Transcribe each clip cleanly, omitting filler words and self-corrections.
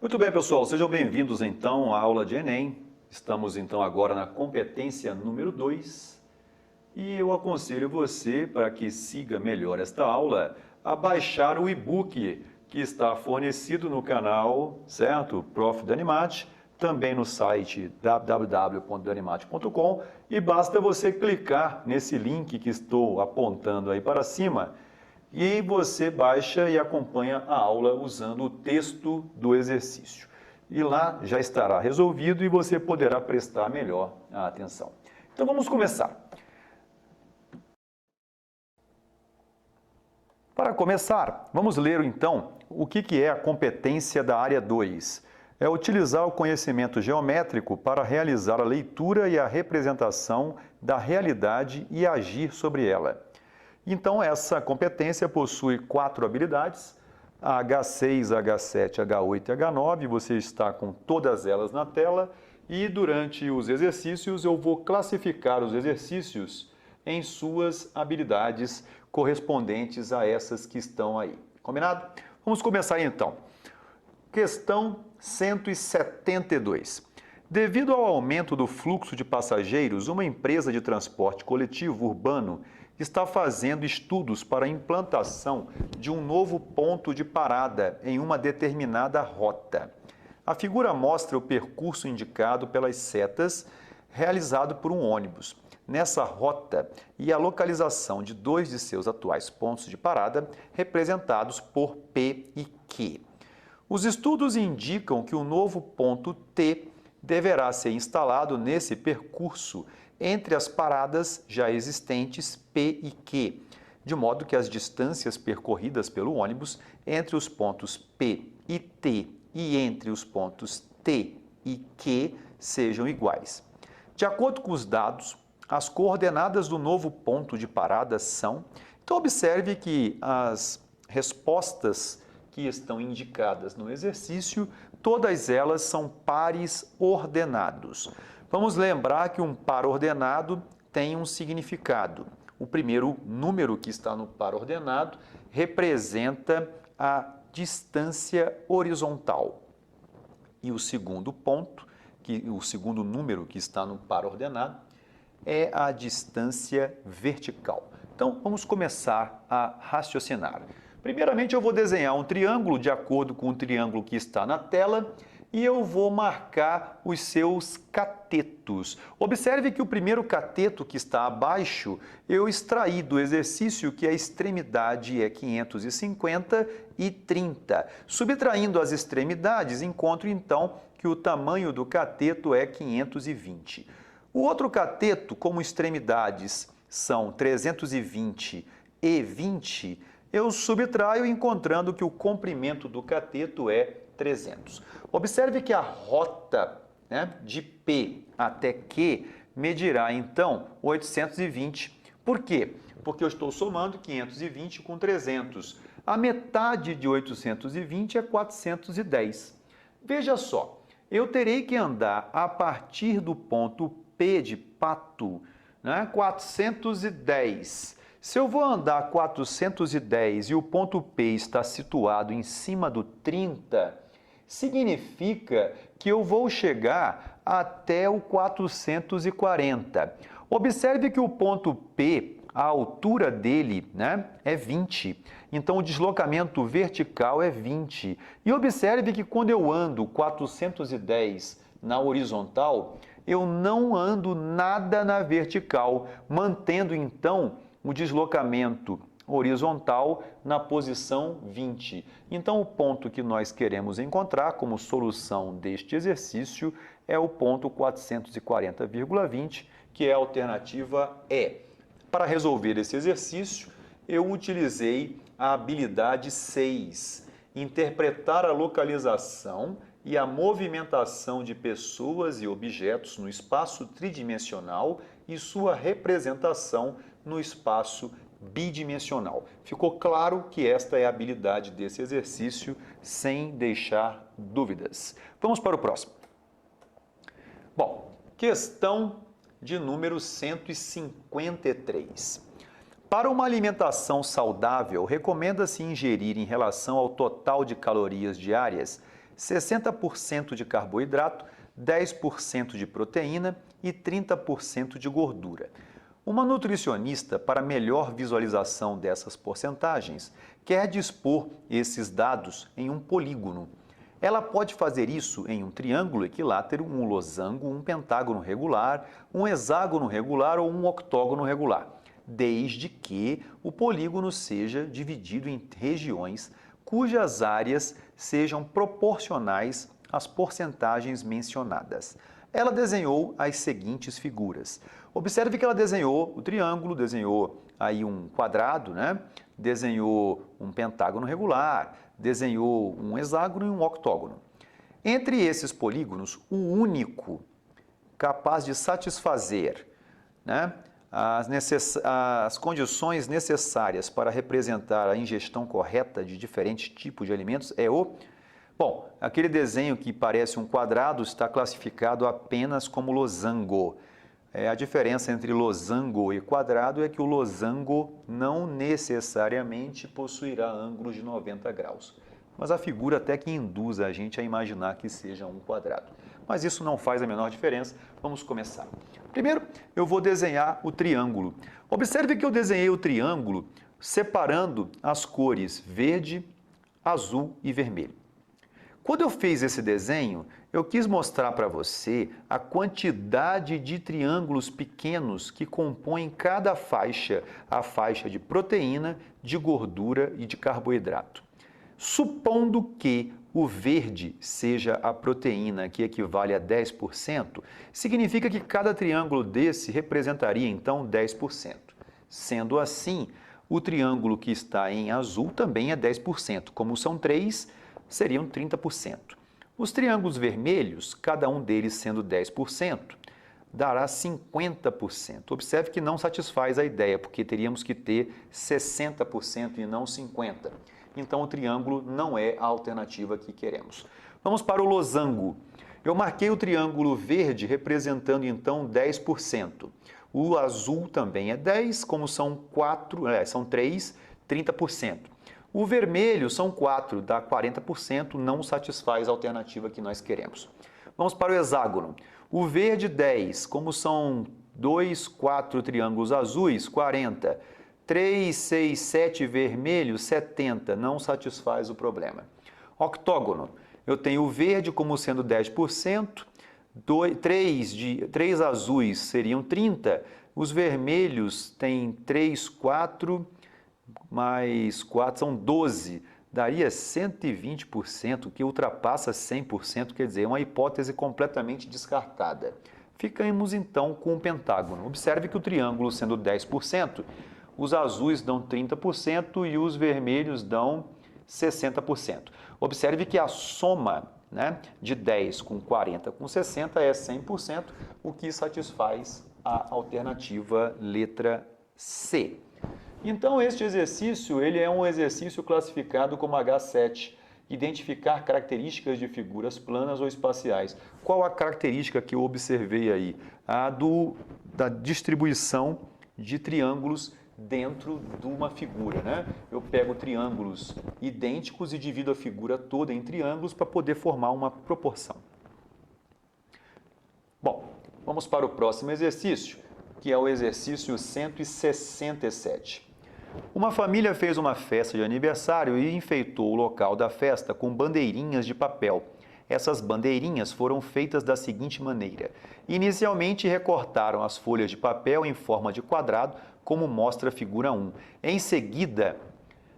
Muito bem, pessoal, sejam bem-vindos então à aula de Enem. Estamos então agora na competência número 2 e eu aconselho você, para que siga melhor esta aula, a baixar o e-book que está fornecido no canal, certo? Prof. Danimate, também no site www.danimate.com, e basta você clicar nesse link que estou apontando aí para cima e você baixa e acompanha a aula usando o texto do exercício. E lá já estará resolvido e você poderá prestar melhor atenção. Então vamos começar. Para começar, vamos ler então o que é a competência da área 2. É utilizar o conhecimento geométrico para realizar a leitura e a representação da realidade e agir sobre ela. Então, essa competência possui 4 habilidades, a H6, H7, H8 e H9, você está com todas elas na tela, e durante os exercícios eu vou classificar os exercícios em suas habilidades correspondentes a essas que estão aí. Combinado? Vamos começar então. Questão 172. Devido ao aumento do fluxo de passageiros, uma empresa de transporte coletivo urbano está fazendo estudos para a implantação de um novo ponto de parada em uma determinada rota. A figura mostra o percurso indicado pelas setas realizado por um ônibus nessa rota e a localização de 2 de seus atuais pontos de parada, representados por P e Q. Os estudos indicam que o novo ponto T deverá ser instalado nesse percurso entre as paradas já existentes P e Q, de modo que as distâncias percorridas pelo ônibus entre os pontos P e T e entre os pontos T e Q sejam iguais. De acordo com os dados, as coordenadas do novo ponto de parada são... Então, observe que as respostas que estão indicadas no exercício, todas elas são pares ordenados. Vamos lembrar que um par ordenado tem um significado. O primeiro número que está no par ordenado representa a distância horizontal. E o segundo ponto, o segundo número que está no par ordenado, é a distância vertical. Então, vamos começar a raciocinar. Primeiramente, eu vou desenhar um triângulo de acordo com o triângulo que está na tela e eu vou marcar os seus catetos. Observe que o primeiro cateto que está abaixo, eu extraí do exercício que a extremidade é 550 e 30. Subtraindo as extremidades, encontro então que o tamanho do cateto é 520. O outro cateto, como extremidades são 320 e 20, eu subtraio encontrando que o comprimento do cateto é 300. Observe que a rota, de P até Q medirá, então, 820. Por quê? Porque eu estou somando 520 com 300. A metade de 820 é 410. Veja só, eu terei que andar a partir do ponto P de pato, 410. Se eu vou andar 410 e o ponto P está situado em cima do 30, significa que eu vou chegar até o 440. Observe que o ponto P, a altura dele, é 20. Então, o deslocamento vertical é 20. E observe que quando eu ando 410 na horizontal, eu não ando nada na vertical, mantendo, então, o deslocamento horizontal na posição 20. Então, o ponto que nós queremos encontrar como solução deste exercício é o ponto 440,20, que é a alternativa E. Para resolver esse exercício, eu utilizei a habilidade 6, interpretar a localização e a movimentação de pessoas e objetos no espaço tridimensional e sua representação no espaço bidimensional. Ficou claro que esta é a habilidade desse exercício, sem deixar dúvidas. Vamos para o próximo. Bom, questão de número 153. Para uma alimentação saudável, recomenda-se ingerir em relação ao total de calorias diárias 60% de carboidrato, 10% de proteína e 30% de gordura. Uma nutricionista, para melhor visualização dessas porcentagens, quer dispor esses dados em um polígono. Ela pode fazer isso em um triângulo equilátero, um losango, um pentágono regular, um hexágono regular ou um octógono regular, desde que o polígono seja dividido em regiões cujas áreas sejam proporcionais às porcentagens mencionadas. Ela desenhou as seguintes figuras. Observe que ela desenhou o triângulo, desenhou aí um quadrado, né? Desenhou um pentágono regular, desenhou um hexágono e um octógono. Entre esses polígonos, o único capaz de satisfazer, né, as condições necessárias para representar a ingestão correta de diferentes tipos de alimentos é o... Bom, aquele desenho que parece um quadrado está classificado apenas como losango. A diferença entre losango e quadrado é que o losango não necessariamente possuirá ângulos de 90 graus. Mas a figura até que induz a gente a imaginar que seja um quadrado. Mas isso não faz a menor diferença. Vamos começar. Primeiro, eu vou desenhar o triângulo. Observe que eu desenhei o triângulo separando as cores verde, azul e vermelho. Quando eu fiz esse desenho, eu quis mostrar para você a quantidade de triângulos pequenos que compõem cada faixa, a faixa de proteína, de gordura e de carboidrato. Supondo que o verde seja a proteína, que equivale a 10%, significa que cada triângulo desse representaria então 10%. Sendo assim, o triângulo que está em azul também é 10%. Como são 3, seriam 30%. Os triângulos vermelhos, cada um deles sendo 10%, dará 50%. Observe que não satisfaz a ideia, porque teríamos que ter 60% e não 50%. Então, o triângulo não é a alternativa que queremos. Vamos para o losango. Eu marquei o triângulo verde representando, então, 10%. O azul também é 10%, como são 3, 30%. O vermelho são 4, dá 40%, não satisfaz a alternativa que nós queremos. Vamos para o hexágono. O verde 10, como são 2, 4 triângulos azuis, 40. 3, 6, 7 vermelho, 70, não satisfaz o problema. Octógono, eu tenho o verde como sendo 10%, 3 azuis seriam 30, os vermelhos têm 3, 4, mais 4 são 12, daria 120%, que ultrapassa 100%, quer dizer, é uma hipótese completamente descartada. Ficamos então com o pentágono. Observe que o triângulo sendo 10%, os azuis dão 30% e os vermelhos dão 60%. Observe que a soma, né, de 10 com 40 com 60 é 100%, o que satisfaz a alternativa letra C. Então, este exercício ele é um exercício classificado como H7, identificar características de figuras planas ou espaciais. Qual a característica que eu observei aí? Da distribuição de triângulos dentro de uma figura, né? Eu pego triângulos idênticos e divido a figura toda em triângulos para poder formar uma proporção. Bom, vamos para o próximo exercício, que é o exercício 167. Uma família fez uma festa de aniversário e enfeitou o local da festa com bandeirinhas de papel. Essas bandeirinhas foram feitas da seguinte maneira. Inicialmente recortaram as folhas de papel em forma de quadrado, como mostra a figura 1. Em seguida,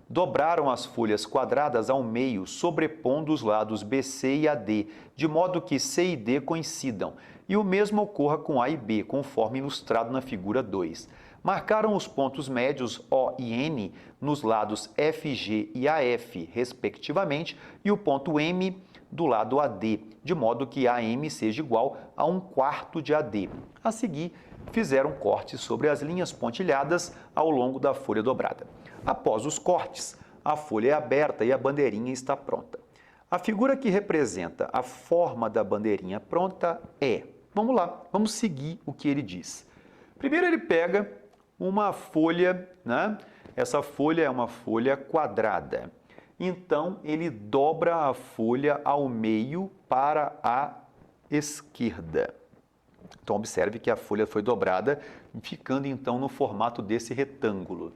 dobraram as folhas quadradas ao meio, sobrepondo os lados BC e AD, de modo que C e D coincidam, e o mesmo ocorra com A e B, conforme ilustrado na figura 2. Marcaram os pontos médios O e N nos lados FG e AF, respectivamente, e o ponto M do lado AD, de modo que AM seja igual a 1/4 de AD. A seguir, fizeram cortes sobre as linhas pontilhadas ao longo da folha dobrada. Após os cortes, a folha é aberta e a bandeirinha está pronta. A figura que representa a forma da bandeirinha pronta é... Vamos lá, vamos seguir o que ele diz. Primeiro ele pega uma folha, né? Essa folha é uma folha quadrada. então ele dobra a folha ao meio para a esquerda. Então observe que a folha foi dobrada, ficando então no formato desse retângulo.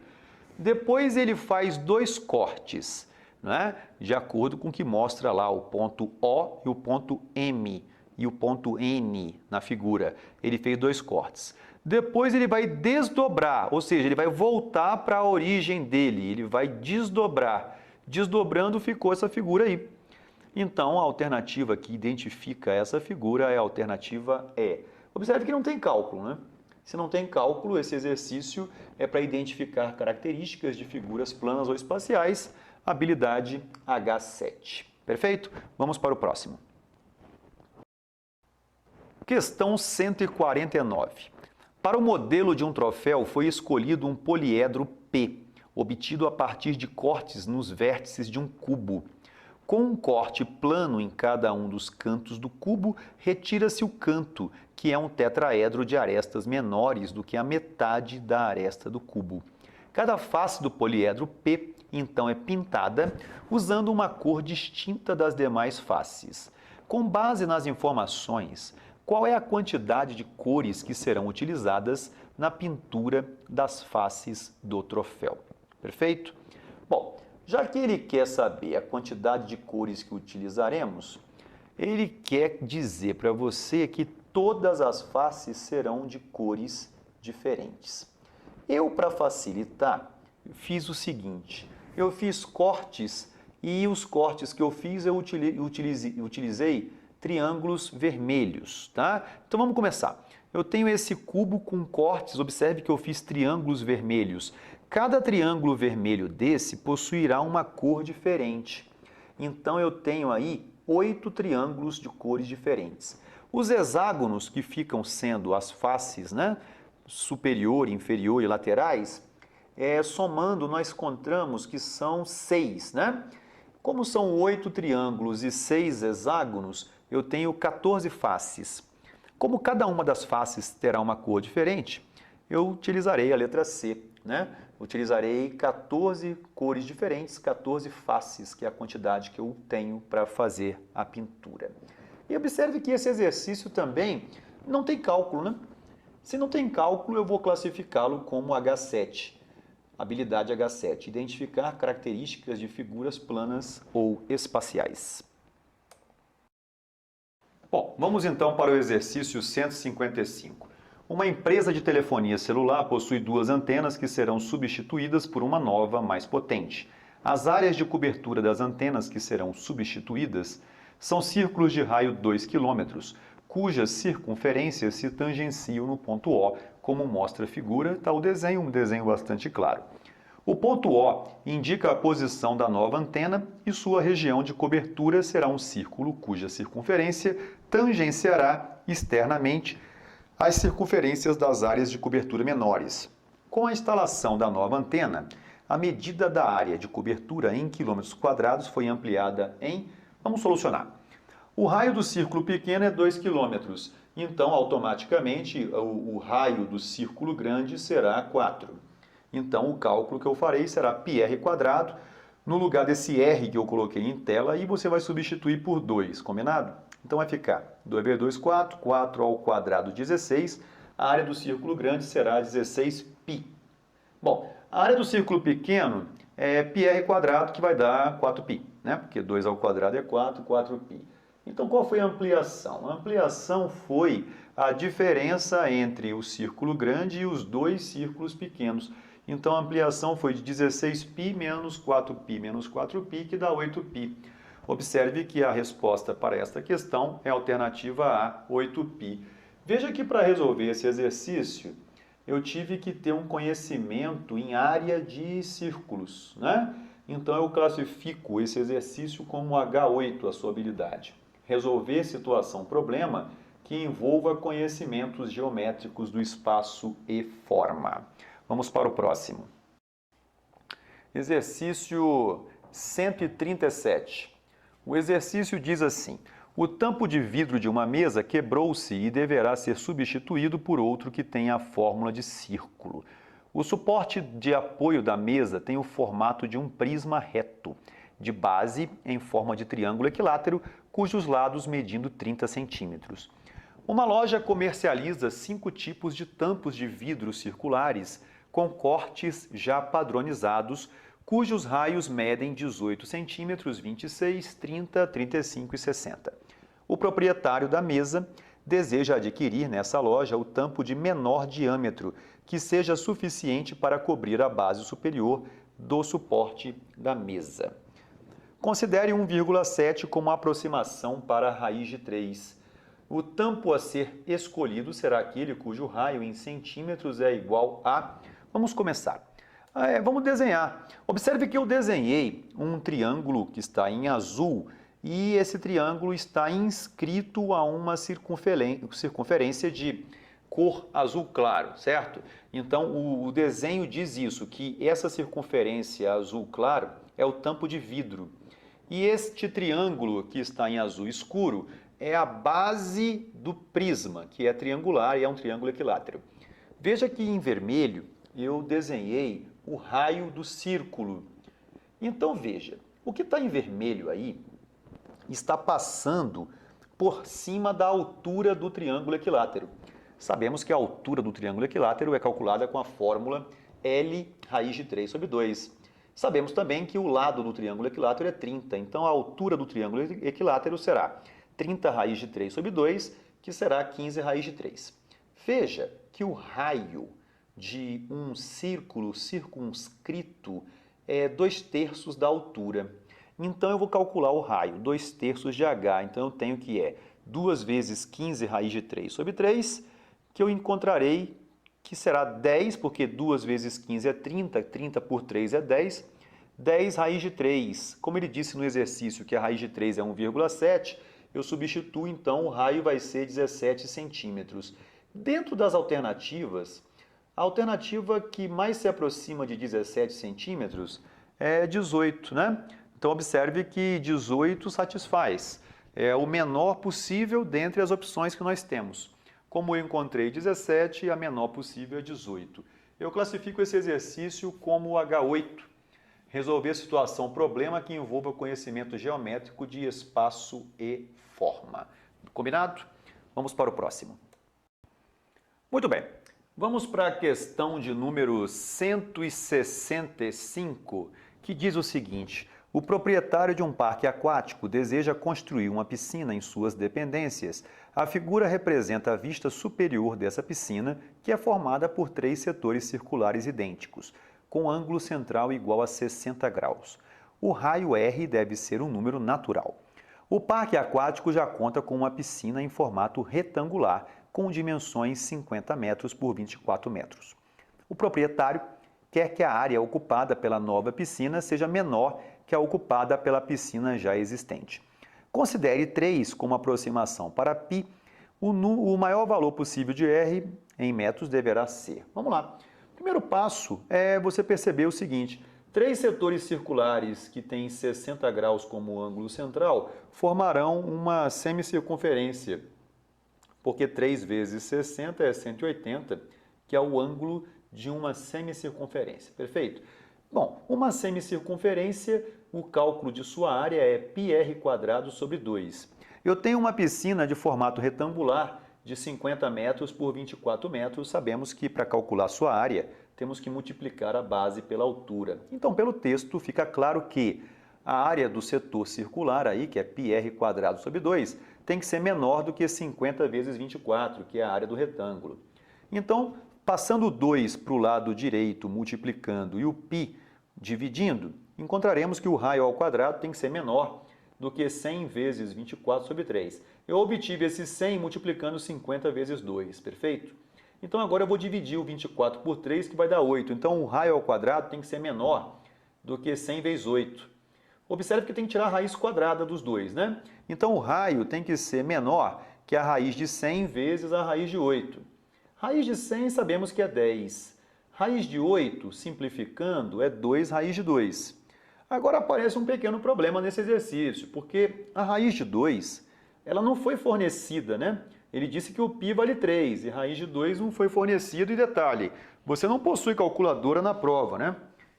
Depois ele faz 2 cortes, né? De acordo com o que mostra lá o ponto O e o ponto M e o ponto N na figura. Ele fez 2 cortes. Depois ele vai desdobrar, ou seja, ele vai voltar para a origem dele, ele vai desdobrar. Desdobrando ficou essa figura aí. Então a alternativa que identifica essa figura é a alternativa E. Observe que não tem cálculo, né? Se não tem cálculo, esse exercício é para identificar características de figuras planas ou espaciais, habilidade H7. Perfeito? Vamos para o próximo. Questão 149. Para o modelo de um troféu foi escolhido um poliedro P, obtido a partir de cortes nos vértices de um cubo. Com um corte plano em cada um dos cantos do cubo, retira-se o canto, que é um tetraedro de arestas menores do que a metade da aresta do cubo. Cada face do poliedro P, então, é pintada usando uma cor distinta das demais faces. Com base nas informações, qual é a quantidade de cores que serão utilizadas na pintura das faces do troféu? Perfeito? Bom, já que ele quer saber a quantidade de cores que utilizaremos, ele quer dizer para você que todas as faces serão de cores diferentes. Eu, para facilitar, fiz o seguinte, eu fiz cortes e os cortes que eu fiz eu utilizei triângulos vermelhos, tá? Então vamos começar. Eu tenho esse cubo com cortes, observe que eu fiz triângulos vermelhos. Cada triângulo vermelho desse possuirá uma cor diferente. Então eu tenho aí 8 triângulos de cores diferentes. Os hexágonos, que ficam sendo as faces, né, superior, inferior e laterais, somando nós encontramos que são 6, né? Como são 8 triângulos e 6 hexágonos, eu tenho 14 faces. Como cada uma das faces terá uma cor diferente, eu utilizarei a letra C, né? Utilizarei 14 cores diferentes, 14 faces, que é a quantidade que eu tenho para fazer a pintura. E observe que esse exercício também não tem cálculo, né? Se não tem cálculo, eu vou classificá-lo como H7. Habilidade H7, identificar características de figuras planas ou espaciais. Bom, vamos então para o exercício 155. Uma empresa de telefonia celular possui 2 antenas que serão substituídas por uma nova mais potente. As áreas de cobertura das antenas que serão substituídas são círculos de raio 2 km, cujas circunferências se tangenciam no ponto O, como mostra a figura, está o desenho, um desenho bastante claro. O ponto O indica a posição da nova antena e sua região de cobertura será um círculo cuja circunferência tangenciará externamente as circunferências das áreas de cobertura menores. Com a instalação da nova antena, a medida da área de cobertura em quilômetros quadrados foi ampliada em... Vamos solucionar. O raio do círculo pequeno é 2 km, então automaticamente o raio do círculo grande será 4. Então o cálculo que eu farei será πr², no lugar desse r que eu coloquei em tela, e você vai substituir por 2, combinado? Então vai ficar 2 vezes 2, 4, 4 ao quadrado 16, a área do círculo grande será 16π. Bom, a área do círculo pequeno é πr², que vai dar 4π, né? Porque 2 ao quadrado é 4, 4π. Então qual foi a ampliação? A ampliação foi a diferença entre o círculo grande e os 2 círculos pequenos. Então a ampliação foi de 16π menos 4π menos 4π, que dá 8π. Observe que a resposta para esta questão é a alternativa A, 8π. Veja que para resolver esse exercício, eu tive que ter um conhecimento em área de círculos, né? Então eu classifico esse exercício como H8, a sua habilidade. Resolver situação-problema que envolva conhecimentos geométricos do espaço e forma. Vamos para o próximo. Exercício 137. O exercício diz assim: o tampo de vidro de uma mesa quebrou-se e deverá ser substituído por outro que tenha a fórmula de círculo. O suporte de apoio da mesa tem o formato de um prisma reto. de base em forma de triângulo equilátero, cujos lados medindo 30 centímetros. Uma loja comercializa 5 tipos de tampos de vidro circulares com cortes já padronizados, cujos raios medem 18 centímetros, 26, 30, 35 e 60. O proprietário da mesa deseja adquirir nessa loja o tampo de menor diâmetro, que seja suficiente para cobrir a base superior do suporte da mesa. Considere 1,7 como aproximação para a raiz de 3. O tampo a ser escolhido será aquele cujo raio em centímetros é igual a... Vamos começar. Vamos desenhar. Observe que eu desenhei um triângulo que está em azul e esse triângulo está inscrito a uma circunferência de cor azul claro, certo? Então, o desenho diz isso, que essa circunferência azul claro é o tampo de vidro. E este triângulo que está em azul escuro é a base do prisma, que é triangular e é um triângulo equilátero. Veja que em vermelho eu desenhei o raio do círculo. Então veja, o que está em vermelho aí está passando por cima da altura do triângulo equilátero. Sabemos que a altura do triângulo equilátero é calculada com a fórmula L raiz de 3 sobre 2. Sabemos também que o lado do triângulo equilátero é 30, então a altura do triângulo equilátero será 30 raiz de 3 sobre 2, que será 15 raiz de 3. Veja que o raio de um círculo circunscrito é 2/3 da altura. Então eu vou calcular o raio, 2/3 de h, então eu tenho que 2 vezes 15 raiz de 3 sobre 3, que eu encontrarei que será 10, porque 2 vezes 15 é 30, 30 por 3 é 10, 10 raiz de 3. Como ele disse no exercício que a raiz de 3 é 1,7, eu substituo, então o raio vai ser 17 centímetros. Dentro das alternativas, a alternativa que mais se aproxima de 17 centímetros é 18, né? Então observe que 18 satisfaz. É o menor possível dentre as opções que nós temos. Como eu encontrei 17, a menor possível é 18. Eu classifico esse exercício como H8. Resolver situação problema que envolva conhecimento geométrico de espaço e forma. Combinado? Vamos para o próximo. Muito bem. Vamos para a questão de número 165, que diz o seguinte: o proprietário de um parque aquático deseja construir uma piscina em suas dependências. A figura representa a vista superior dessa piscina, que é formada por 3 setores circulares idênticos, com ângulo central igual a 60 graus. O raio R deve ser um número natural. O parque aquático já conta com uma piscina em formato retangular, com dimensões 50 metros por 24 metros. O proprietário quer que a área ocupada pela nova piscina seja menor que a ocupada pela piscina já existente. Considere 3 como aproximação para π. O maior valor possível de R em metros deverá ser. Vamos lá. O primeiro passo é você perceber o seguinte: 3 setores circulares que têm 60 graus como ângulo central formarão uma semicircunferência, porque 3 vezes 60 é 180, que é o ângulo de uma semicircunferência. Perfeito? Bom, uma semicircunferência, o cálculo de sua área é πr² sobre 2. Eu tenho uma piscina de formato retangular de 50 metros por 24 metros. Sabemos que para calcular sua área, temos que multiplicar a base pela altura. Então, pelo texto, fica claro que a área do setor circular aí, que é πr² sobre 2, tem que ser menor do que 50 vezes 24, que é a área do retângulo. Então, passando o 2 para o lado direito, multiplicando, e o π dividindo, encontraremos que o raio ao quadrado tem que ser menor do que 100 vezes 24 sobre 3. Eu obtive esse 100 multiplicando 50 vezes 2, perfeito? Então agora eu vou dividir o 24 por 3, que vai dar 8. Então o raio ao quadrado tem que ser menor do que 100 vezes 8. Observe que tem que tirar a raiz quadrada dos dois, né? Então o raio tem que ser menor que a raiz de 100 vezes a raiz de 8. Raiz de 100 sabemos que é 10. Raiz de 8, simplificando, é 2 raiz de 2. Agora aparece um pequeno problema nesse exercício, porque a raiz de 2, ela não foi fornecida, né? Ele disse que o π vale 3 e raiz de 2 não foi fornecido. E detalhe, você não possui calculadora na prova, né?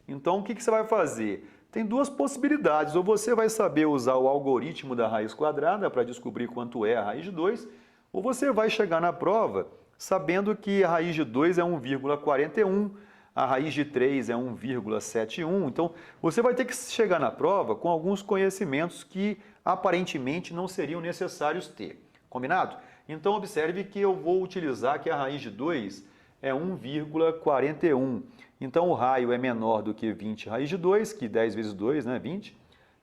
Então o que você vai fazer? tem duas possibilidades. Ou você vai saber usar o algoritmo da raiz quadrada para descobrir quanto é a raiz de 2, ou você vai chegar na prova sabendo que a raiz de 2 é 1,41, a raiz de 3 é 1,71. Então, você vai ter que chegar na prova com alguns conhecimentos que aparentemente não seriam necessários ter. Combinado? Então, observe que eu vou utilizar que a raiz de 2 é 1,41. Então, o raio é menor do que 20 raiz de 2, que 10 vezes 2, né, 20.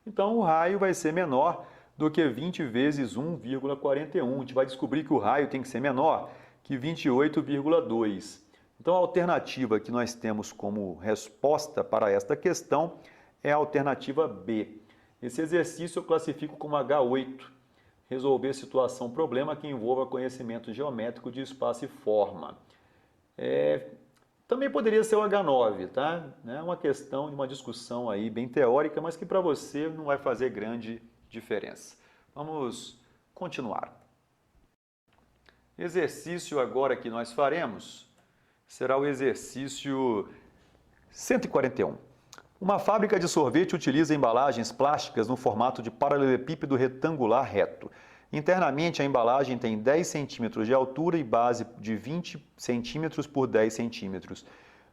Então, o raio vai ser menor do que 20 vezes 1,41. A gente vai descobrir que o raio tem que ser menor que 28,2. Então, a alternativa que nós temos como resposta para esta questão é a alternativa B. Esse exercício eu classifico como H8. Resolver situação problema que envolva conhecimento geométrico de espaço e forma. Também poderia ser o H9, tá? É uma questão de uma discussão aí bem teórica, mas que para você não vai fazer grande diferença. Vamos continuar. Exercício agora que nós faremos será o exercício 141. Uma fábrica de sorvete utiliza embalagens plásticas no formato de paralelepípedo retangular reto. Internamente, a embalagem tem 10 cm de altura e base de 20 cm por 10 cm.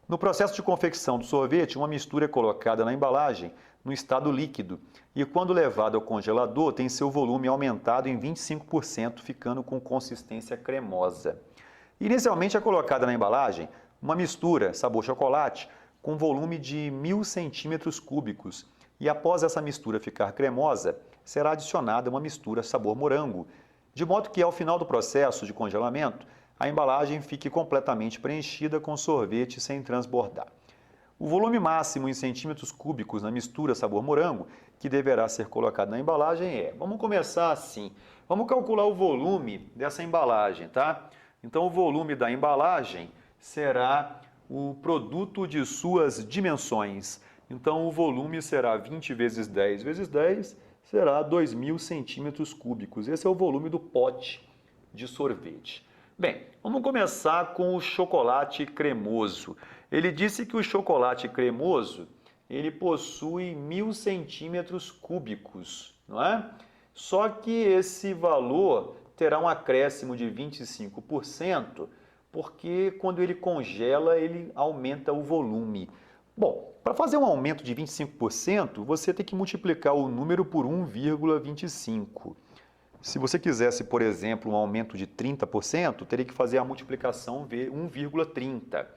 No processo de confecção do sorvete, uma mistura é colocada na embalagem no estado líquido e, quando levada ao congelador, tem seu volume aumentado em 25%, ficando com consistência cremosa. Inicialmente é colocada na embalagem uma mistura sabor chocolate com volume de 1000 centímetros cúbicos e, após essa mistura ficar cremosa, será adicionada uma mistura sabor morango, de modo que, ao final do processo de congelamento, a embalagem fique completamente preenchida com sorvete sem transbordar. O volume máximo em centímetros cúbicos na mistura sabor morango que deverá ser colocado na embalagem vamos começar assim, vamos calcular o volume dessa embalagem, tá? Então, o volume da embalagem será o produto de suas dimensões. Então, o volume será 20 vezes 10 vezes 10, será 2.000 centímetros cúbicos. Esse é o volume do pote de sorvete. Bem, vamos começar com o chocolate cremoso. Ele disse que o chocolate cremoso, ele possui 1000 centímetros cúbicos, não é? Só que esse valor terá um acréscimo de 25%, porque quando ele congela, ele aumenta o volume. Bom, para fazer um aumento de 25%, você tem que multiplicar o número por 1,25. Se você quisesse, por exemplo, um aumento de 30%, teria que fazer a multiplicação 1,30.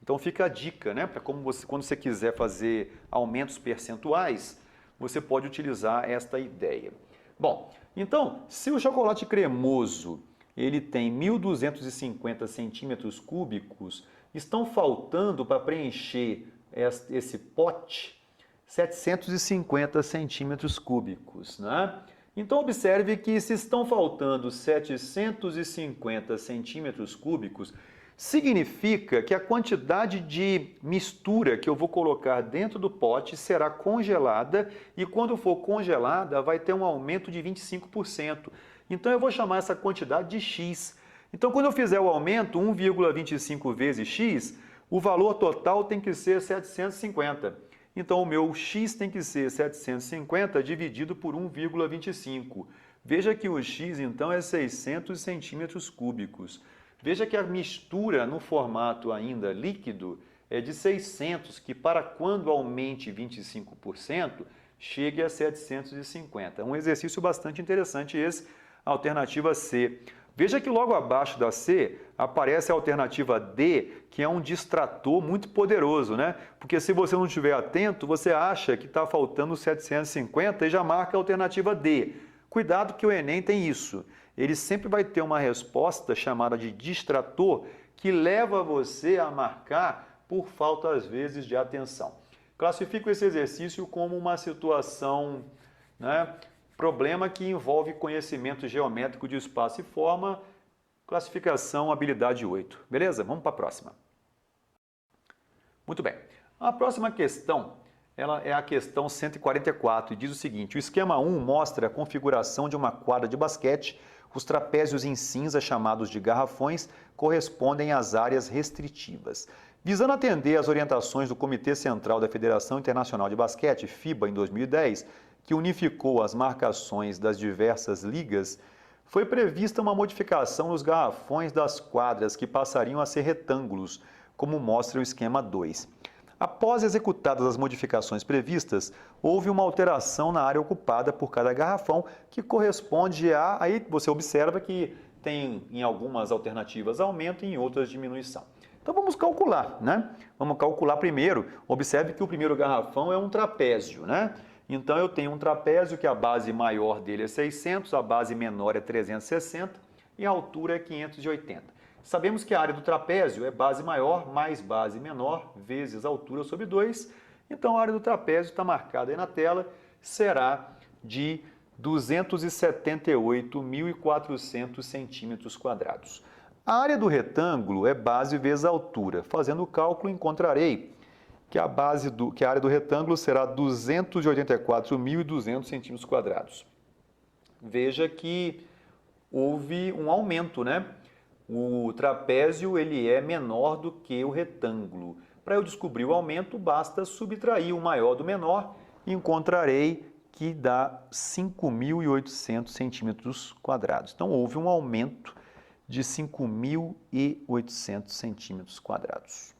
Então fica a dica, né? Para quando você quiser fazer aumentos percentuais, você pode utilizar esta ideia. Bom, então, se o chocolate cremoso ele tem 1.250 centímetros cúbicos, estão faltando para preencher esse pote 750 centímetros cúbicos, né? Então, observe que se estão faltando 750 centímetros cúbicos, significa que a quantidade de mistura que eu vou colocar dentro do pote será congelada e, quando for congelada, vai ter um aumento de 25%. Então, eu vou chamar essa quantidade de x. Então, quando eu fizer o aumento, 1,25 vezes x, o valor total tem que ser 750. Então, o meu x tem que ser 750 dividido por 1,25. Veja que o x, então, é 600 centímetros cúbicos. Veja que a mistura no formato ainda líquido é de 600, que para quando aumente 25%, chegue a 750. É um exercício bastante interessante esse, a alternativa C. Veja que logo abaixo da C aparece a alternativa D, que é um distrator muito poderoso, né? Porque se você não estiver atento, você acha que está faltando 750 e já marca a alternativa D. Cuidado que o Enem tem isso. Ele sempre vai ter uma resposta chamada de distrator que leva você a marcar por falta, às vezes, de atenção. Classifico esse exercício como uma situação, né, problema que envolve conhecimento geométrico de espaço e forma, classificação habilidade 8. Beleza? Vamos para a próxima. Muito bem. A próxima questão ela é a questão 144 e diz o seguinte: o esquema 1 mostra a configuração de uma quadra de basquete. Os trapézios em cinza, chamados de garrafões, correspondem às áreas restritivas. Visando atender às orientações do Comitê Central da Federação Internacional de Basquete, FIBA, em 2010, que unificou as marcações das diversas ligas, foi prevista uma modificação nos garrafões das quadras que passariam a ser retângulos, como mostra o esquema 2. Após executadas as modificações previstas, houve uma alteração na área ocupada por cada garrafão, que corresponde a... Aí você observa que tem em algumas alternativas aumento e em outras diminuição. Então vamos calcular, né? Vamos calcular primeiro. Observe que o primeiro garrafão é um trapézio, né? Então eu tenho um trapézio que a base maior dele é 600, a base menor é 360 e a altura é 580. Sabemos que a área do trapézio é base maior mais base menor vezes altura sobre 2. Então a área do trapézio está marcada aí na tela, será de 278.400 centímetros quadrados. A área do retângulo é base vezes altura. Fazendo o cálculo, encontrarei que a área do retângulo será 284.200 centímetros quadrados. Veja que houve um aumento, né? O trapézio ele é menor do que o retângulo. Para eu descobrir o aumento, basta subtrair o maior do menor e encontrarei que dá 5.800 centímetros quadrados. Então, houve um aumento de 5.800 centímetros quadrados.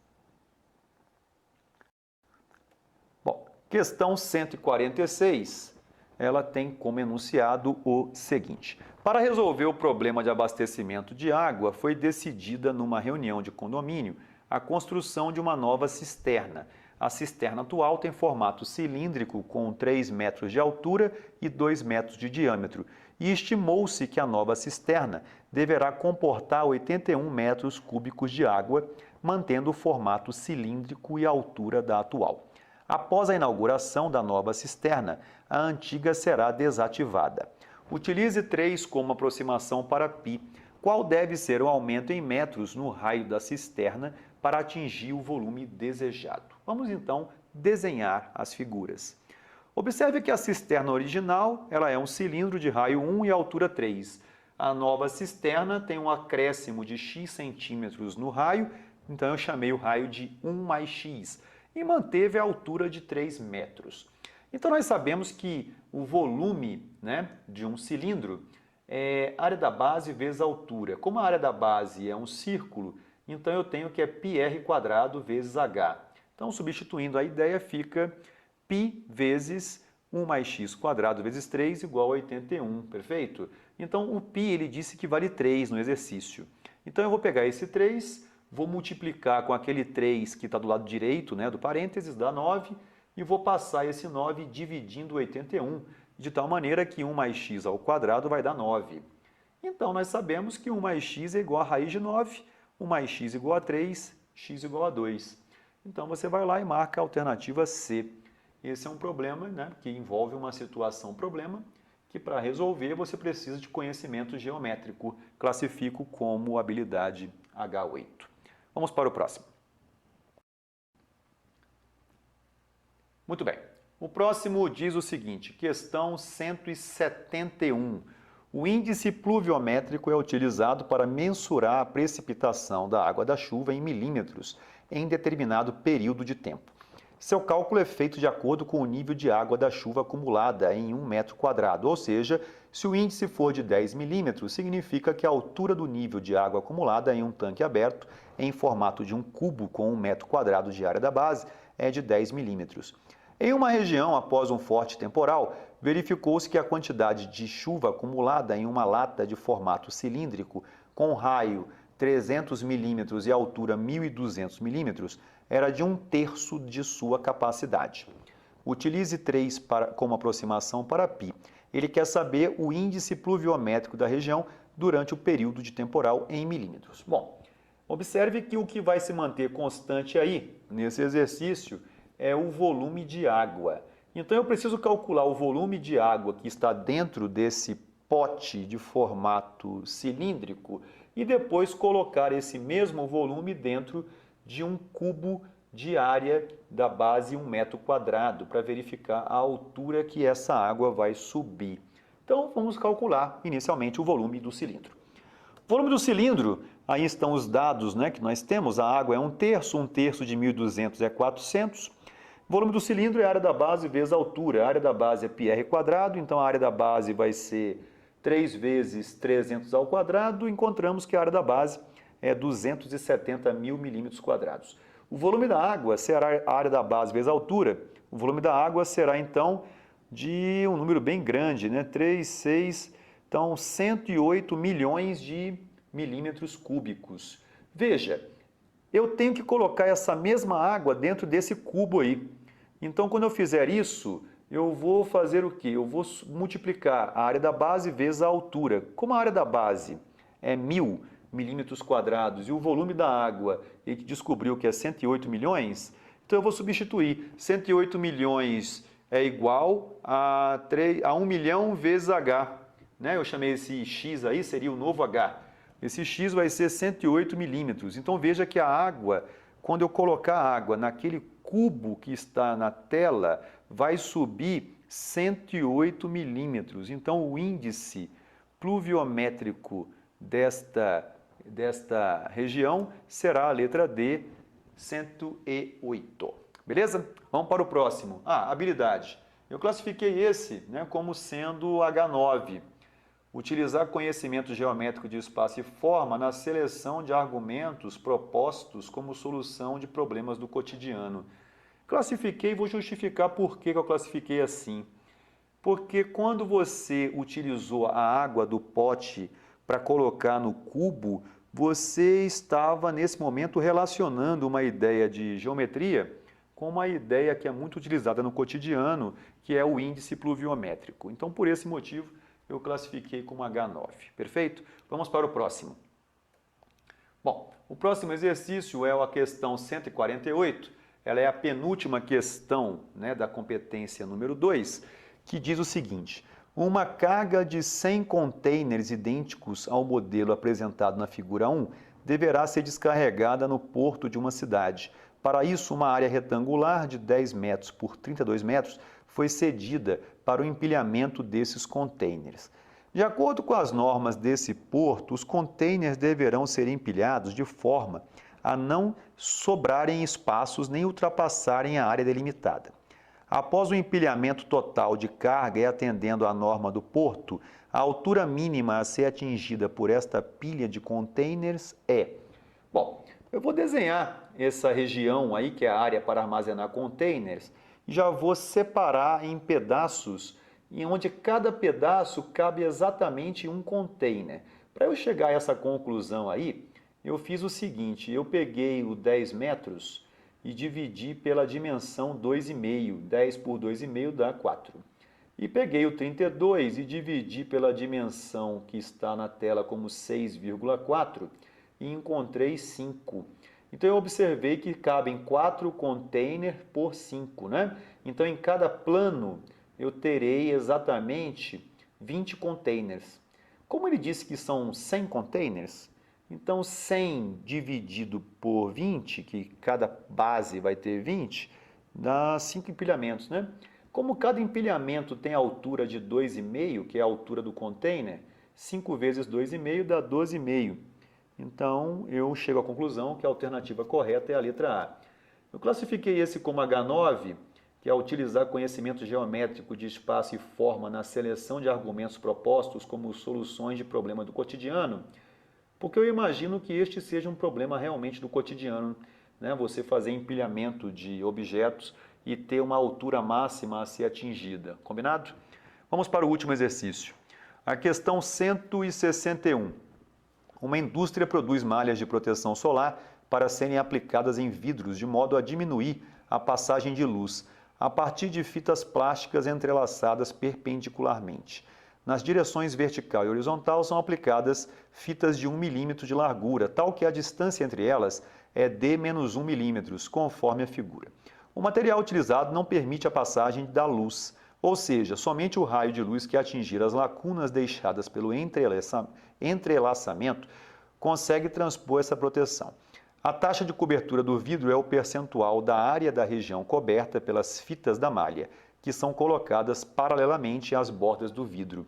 Bom, questão 146, ela tem como enunciado o seguinte. Para resolver o problema de abastecimento de água, foi decidida numa reunião de condomínio a construção de uma nova cisterna. A cisterna atual tem formato cilíndrico com 3 metros de altura e 2 metros de diâmetro, e estimou-se que a nova cisterna deverá comportar 81 metros cúbicos de água, mantendo o formato cilíndrico e a altura da atual. Após a inauguração da nova cisterna, a antiga será desativada. Utilize 3 como aproximação para π. Qual deve ser o aumento em metros no raio da cisterna para atingir o volume desejado? Vamos então desenhar as figuras. Observe que a cisterna original ela é um cilindro de raio 1 e altura 3. A nova cisterna tem um acréscimo de x centímetros no raio, então eu chamei o raio de 1 mais x e manteve a altura de 3 metros. Então nós sabemos que o volume, né, de um cilindro é área da base vezes a altura. Como a área da base é um círculo, então eu tenho que é πr² vezes h. Então substituindo a ideia fica π vezes 1 mais x² vezes 3 igual a 81, perfeito? Então o π ele disse que vale 3 no exercício. Então eu vou pegar esse 3, vou multiplicar com aquele 3 que está do lado direito, né, do parênteses, dá 9, e vou passar esse 9 dividindo 81, de tal maneira que 1 mais x ao quadrado vai dar 9. Então nós sabemos que 1 mais x é igual a raiz de 9, 1 mais x igual a 3, x igual a 2. Então você vai lá e marca a alternativa C. Esse é um problema, né, que envolve uma situação problema, que para resolver você precisa de conhecimento geométrico. Classifico como habilidade H8. Vamos para o próximo. Muito bem. O próximo diz o seguinte, questão 171. O índice pluviométrico é utilizado para mensurar a precipitação da água da chuva em milímetros em determinado período de tempo. Seu cálculo é feito de acordo com o nível de água da chuva acumulada em 1 metro quadrado, ou seja, se o índice for de 10 milímetros, significa que a altura do nível de água acumulada em um tanque aberto, em formato de um cubo com 1 metro quadrado de área da base, é de 10 milímetros. Em uma região, após um forte temporal, verificou-se que a quantidade de chuva acumulada em uma lata de formato cilíndrico, com raio 300 milímetros e altura 1.200 milímetros, era de 1/3 de sua capacidade. Utilize 3 como aproximação para π. Ele quer saber o índice pluviométrico da região durante o período de temporal em milímetros. Bom, observe que o que vai se manter constante aí, nesse exercício, é o volume de água. Então eu preciso calcular o volume de água que está dentro desse pote de formato cilíndrico e depois colocar esse mesmo volume dentro de um cubo de área da base 1 metro quadrado para verificar a altura que essa água vai subir. Então vamos calcular inicialmente o volume do cilindro. O volume do cilindro Aí estão os dados, né, que nós temos. A água é 1/3 de 1.200 é 400. Volume do cilindro é a área da base vezes a altura. A área da base é πr², então a área da base vai ser 3 vezes 300 ao quadrado. Encontramos que a área da base é 270 mil milímetros quadrados. O volume da água será a área da base vezes a altura. O volume da água será, então, de um número bem grande, né? 3, 6, então 108 milhões de milímetros cúbicos. Veja, eu tenho que colocar essa mesma água dentro desse cubo aí. Então, quando eu fizer isso, eu vou fazer o quê? Eu vou multiplicar a área da base vezes a altura. Como a área da base é 1.000 milímetros quadrados e o volume da água, a gente descobriu que é 108 milhões, então eu vou substituir. 108 milhões é igual a 1 milhão vezes H. Né? Eu chamei esse X aí, seria o novo H. Esse X vai ser 108 milímetros. Então veja que a água, quando eu colocar a água naquele cubo que está na tela, vai subir 108 milímetros. Então o índice pluviométrico desta região será a letra D, 108. Beleza? Vamos para o próximo. Habilidade. Eu classifiquei esse, né, como sendo H9. Utilizar conhecimento geométrico de espaço e forma na seleção de argumentos propostos como solução de problemas do cotidiano. Classifiquei e vou justificar por que eu classifiquei assim. Porque quando você utilizou a água do pote para colocar no cubo, você estava nesse momento relacionando uma ideia de geometria com uma ideia que é muito utilizada no cotidiano, que é o índice pluviométrico. Então, por esse motivo, eu classifiquei como H9. Perfeito? Vamos para o próximo. Bom, o próximo exercício é a questão 148. Ela é a penúltima questão, né, da competência número 2, que diz o seguinte: uma carga de 100 containers idênticos ao modelo apresentado na figura 1 deverá ser descarregada no porto de uma cidade. Para isso, uma área retangular de 10 metros por 32 metros foi cedida para o empilhamento desses containers. De acordo com as normas desse porto, os containers deverão ser empilhados de forma a não sobrarem espaços nem ultrapassarem a área delimitada. Após o empilhamento total de carga e atendendo à norma do porto, a altura mínima a ser atingida por esta pilha de containers é... Bom, eu vou desenhar essa região aí, que é a área para armazenar containers, e já vou separar em pedaços, em onde cada pedaço cabe exatamente um container. Para eu chegar a essa conclusão aí, eu fiz o seguinte: eu peguei o 10 metros e dividi pela dimensão 2,5. 10 por 2,5 dá 4. E peguei o 32 e dividi pela dimensão que está na tela como 6,4 e encontrei 5. Então eu observei que cabem 4 containers por 5, né? Então em cada plano eu terei exatamente 20 containers. Como ele disse que são 100 containers, então 100 dividido por 20, que cada base vai ter 20, dá 5 empilhamentos, né? Como cada empilhamento tem a altura de 2,5, que é a altura do container, 5 vezes 2,5 dá 12,5. Então, eu chego à conclusão que a alternativa correta é a letra A. Eu classifiquei esse como H9, que é utilizar conhecimento geométrico de espaço e forma na seleção de argumentos propostos como soluções de problema do cotidiano, porque eu imagino que este seja um problema realmente do cotidiano, né? Você fazer empilhamento de objetos e ter uma altura máxima a ser atingida. Combinado? Vamos para o último exercício. A questão 161. Uma indústria produz malhas de proteção solar para serem aplicadas em vidros de modo a diminuir a passagem de luz, a partir de fitas plásticas entrelaçadas perpendicularmente. Nas direções vertical e horizontal são aplicadas fitas de 1 milímetro de largura, tal que a distância entre elas é de menos 1 milímetro, conforme a figura. O material utilizado não permite a passagem da luz, ou seja, somente o raio de luz que atingir as lacunas deixadas pelo entrelaçamento consegue transpor essa proteção. A taxa de cobertura do vidro é o percentual da área da região coberta pelas fitas da malha, que são colocadas paralelamente às bordas do vidro.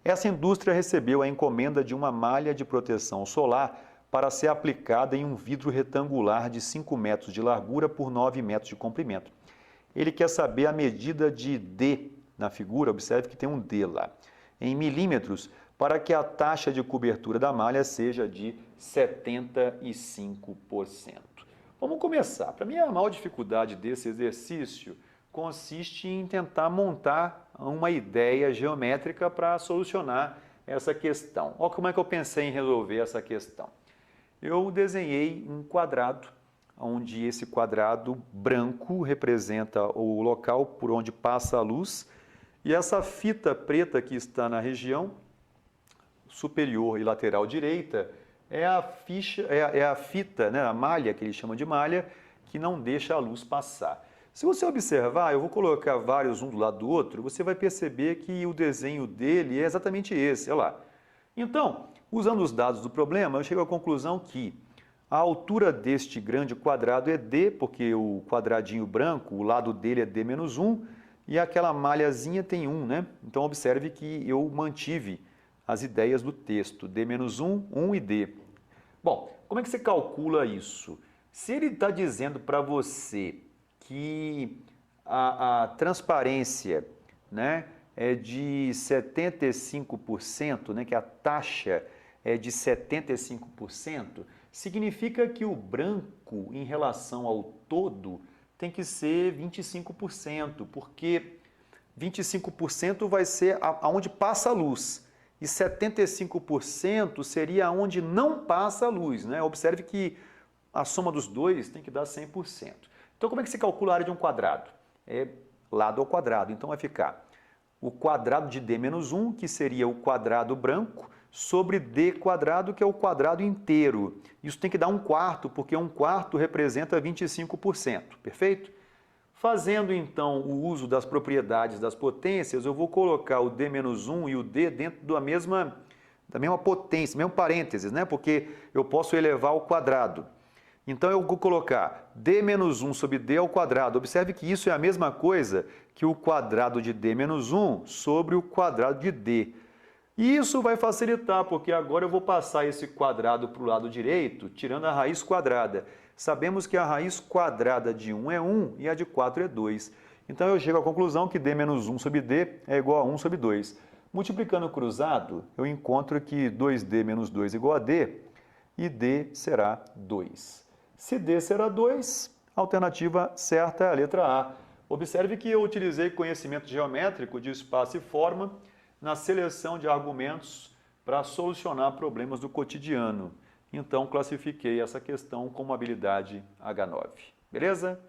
Essa indústria recebeu a encomenda de uma malha de proteção solar para ser aplicada em um vidro retangular de 5 metros de largura por 9 metros de comprimento. Ele quer saber a medida de D na figura, observe que tem um D lá, em milímetros, para que a taxa de cobertura da malha seja de 75%. Vamos começar. Para mim, a maior dificuldade desse exercício consiste em tentar montar uma ideia geométrica para solucionar essa questão. Olha como é que eu pensei em resolver essa questão. Eu desenhei um quadrado, onde esse quadrado branco representa o local por onde passa a luz, e essa fita preta que está na região superior e lateral direita é a fita, né, a malha, que eles chamam de malha, que não deixa a luz passar. Se você observar, eu vou colocar vários um do lado do outro, você vai perceber que o desenho dele é exatamente esse, olha lá. Então, usando os dados do problema, eu chego à conclusão que a altura deste grande quadrado é D, porque o quadradinho branco, o lado dele é D menos 1, e aquela malhazinha tem 1, né? Então, observe que eu mantive as ideias do texto, D menos 1, 1 e D. Bom, como é que você calcula isso? Se ele está dizendo para você que a transparência, né, é de 75%, né, que a taxa é de 75%, significa que o branco em relação ao todo tem que ser 25%, porque 25% vai ser aonde passa a luz e 75% seria onde não passa a luz, né? Observe que a soma dos dois tem que dar 100%. Então, como é que se calcula a área de um quadrado? É lado ao quadrado. Então, vai ficar o quadrado de D menos 1, que seria o quadrado branco, sobre D quadrado, que é o quadrado inteiro. Isso tem que dar 1/4, porque 1/4 representa 25%. Perfeito? Fazendo, então, o uso das propriedades das potências, eu vou colocar o D menos 1 e o D dentro da mesma potência, mesmo parênteses, né? Porque eu posso elevar ao quadrado. Então, eu vou colocar D menos 1 sobre D ao quadrado. Observe que isso é a mesma coisa que o quadrado de D menos 1 sobre o quadrado de D. E isso vai facilitar, porque agora eu vou passar esse quadrado para o lado direito, tirando a raiz quadrada. Sabemos que a raiz quadrada de 1 é 1 e a de 4 é 2. Então, eu chego à conclusão que D menos 1 sobre D é igual a 1 sobre 2. Multiplicando cruzado, eu encontro que 2D menos 2 é igual a D, e D será 2. Se D será 2, a alternativa certa é a letra A. Observe que eu utilizei conhecimento geométrico de espaço e forma na seleção de argumentos para solucionar problemas do cotidiano. Então, classifiquei essa questão como habilidade H9. Beleza?